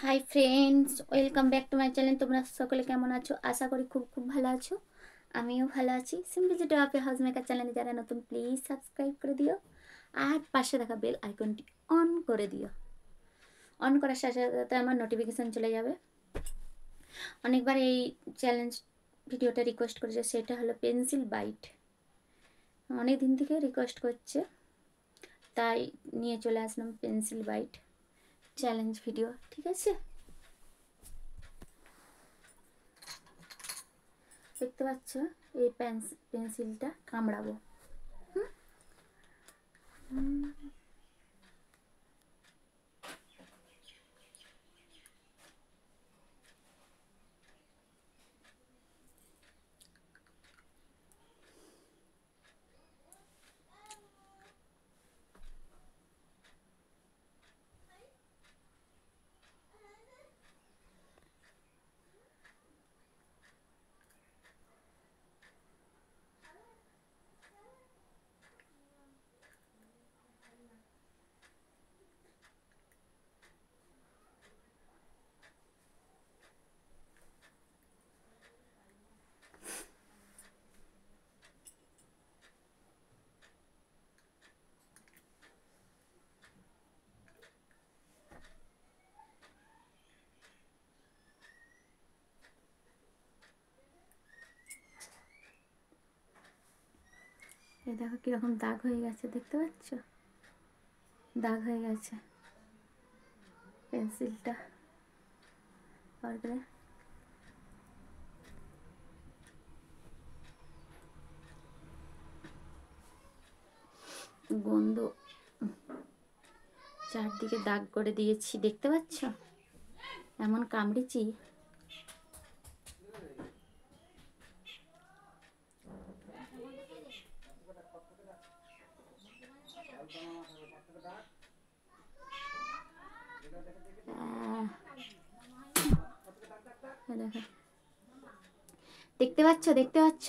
Hi friends, welcome back to my channel. তোমরা সকলে কেমন আছো? আশা করি খুব খুব ভালো আছো। আমিও ভালো আছি। সিম্পলি ড্রপে হাউস মেকার চ্যানেলে যারা নতুন, প্লিজ সাবস্ক্রাইব করে দিও আর পাশে থাকা বেল আইকনটি অন করে দিও। অন করার সাথে সাথে আমার নোটিফিকেশান চলে যাবে। অনেকবার এই চ্যালেঞ্জ ভিডিওটা রিকোয়েস্ট করেছে, সেটা হলো পেন্সিল বাইট। অনেক দিন থেকে রিকোয়েস্ট করছে, তাই নিয়ে চলে আসলাম পেন্সিল বাইট চ্যালেঞ্জ ভিডিও। ঠিক আছে, দেখতে পাচ্ছ এই পেন্সিলটা কামড়াবো। এই দেখো কিরকম দাগ হয়ে গেছে, দেখতে পাচ্ছ? দাগ হয়ে গেছে পেন্সিলটা। তারপরে গন্ধ, চারদিকে দাগ করে দিয়েছি, দেখতে পাচ্ছ? এমন কামড়েছি। দেখো, দেখতে পাচ্ছ? দেখতে পাচ্ছ?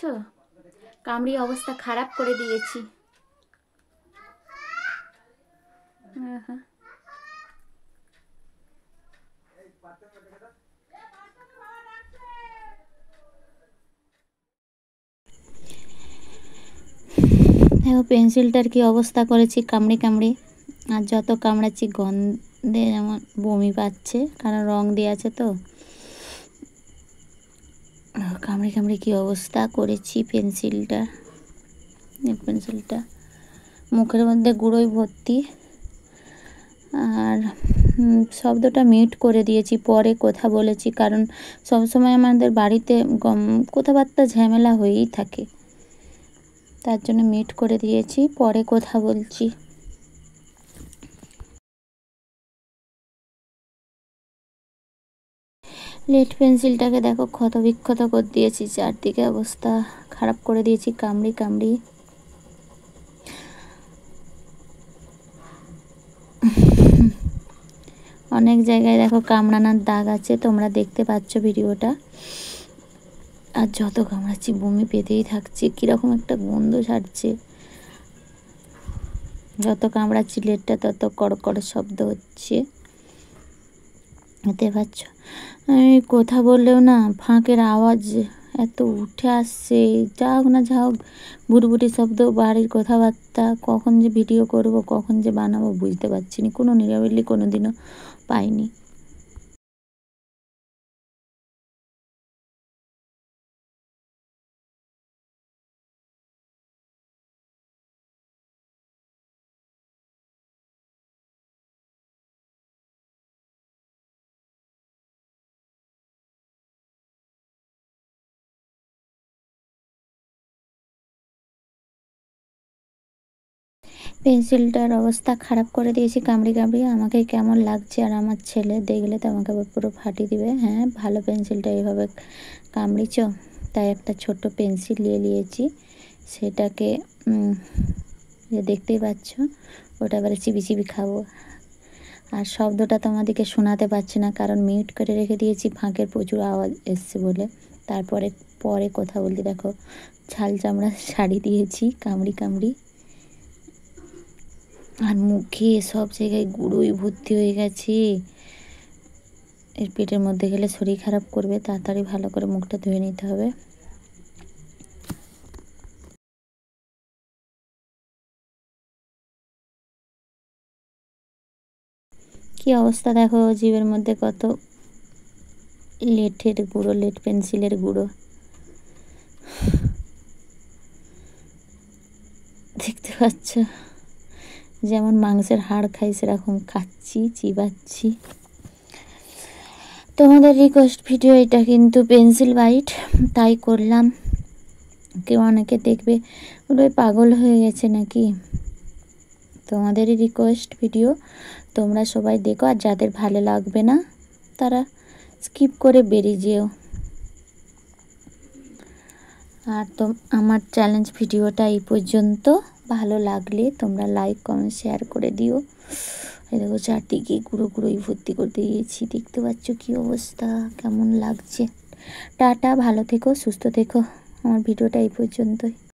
কামড়িয়ে অবস্থা খারাপ করে দিয়েছি। দেখো পেন্সিলটার কি অবস্থা করেছি, কামড়ে কামড়ে। আর যত কামড়াচ্ছি গন্ধে যেমন বমি পাচ্ছে, কারণ রং দিয়ে আছে তো। কামড়ে কামড়ে কি অবস্থা করেছি পেন্সিলটা। মুখের মধ্যে গুঁড়োই ভর্তি। আর শব্দটা মিউট করে দিয়েছি, পরে কথা বলেছি, কারণ সবসময় আমাদের বাড়িতে কথাবার্তা ঝামেলা হয়েই থাকে, তার জন্য মিউট করে দিয়েছি, পরে কথা বলছি। লেড পেন্সিলটাকে দেখো ক্ষত বিক্ষত করে দিয়েছি, চারদিকে অবস্থা খারাপ করে দিয়েছি কামড়ি কামড়ি। অনেক জায়গায় দেখো কামড়ানোর দাগ আছে, তোমরা দেখতে পাচ্ছ ভিডিওটা। আর যত কামড়াচ্ছি বমি পেতেই থাকছে, কীরকম একটা গন্ধ ছাড়ছে। যত কামড়াচ্ছি লেটটা তত কড় কড় শব্দ হচ্ছে, দেখতে পাচ্ছ? আমি কথা বললেও না ফাঁকের আওয়াজ এত উঠে আসছে, যা হোক না যা হোক ভুটভুটি শব্দ, বাড়ির কথাবার্তা। কখন যে ভিডিও করব, কখন যে বানাবো বুঝতে পারছি না, কোনো নিরাবিলি কোনো দিনও পাইনি। পেন্সিলটার অবস্থা খারাপ করে দিয়েছি কামড়ি কামড়ি। আমাকে কেমন লাগছে, আর আমার ছেলে দেখলে তো আমাকে পুরো ফাটিয়ে দিবে। হ্যাঁ, ভালো পেন্সিলটা এইভাবে কামড়িছ, তাই একটা ছোট্ট পেন্সিল নিয়ে নিয়েছি, সেটাকে দেখতেই পাচ্ছ, ওটা এবারে চিবি চিবি খাবো। আর শব্দটা তোমাদেরকে শোনাতে পারছি না, কারণ মিউট করে রেখে দিয়েছি, ফাঁকের প্রচুর আওয়াজ এসছে বলে। তারপরে পরে কথা বলতে দেখো ছাল চামড়া শাড়ি দিয়েছি কামড়ি কামড়ি। আর মুখে সব জায়গায় গুঁড়োই ভর্তি হয়ে গেছে। এর পেটের মধ্যে গেলে শরীর খারাপ করবে, তাড়াতাড়ি ভালো করে মুখটা ধুয়ে নিতে হবে। কি অবস্থা দেখো, জিভের মধ্যে কত লেটের গুঁড়ো, লেড পেন্সিলের গুঁড়ো দেখতে পাচ্ছ। যেমন মাংসের হাড় খাই সেরকম খাচ্ছি, চিবাচ্ছি। তোমাদের রিকোয়েস্ট ভিডিও এটা, কিন্তু পেন্সিল বাইট তাই করলাম। কেউ অনেকে দেখবে ওই পাগল হয়ে গেছে নাকি। তোমাদেরই রিকোয়েস্ট ভিডিও, তোমরা সবাই দেখো, আর যাদের ভালো লাগবে না তারা স্কিপ করে বেরিয়ে যেও। আর আমার চ্যালেঞ্জ ভিডিওটা এই পর্যন্ত। ভালো লাগলে তোমরা লাইক কমেন্ট শেয়ার করে দিও। এই দেখো চারদিকে গুঁড়ো গুঁড়োই ভর্তি করে দিয়েছি, দেখতে পাচ্ছ কী অবস্থা, কেমন লাগছে। টাটা, ভালো থেকো, সুস্থ থেকো। আমার ভিডিওটা এই পর্যন্তই।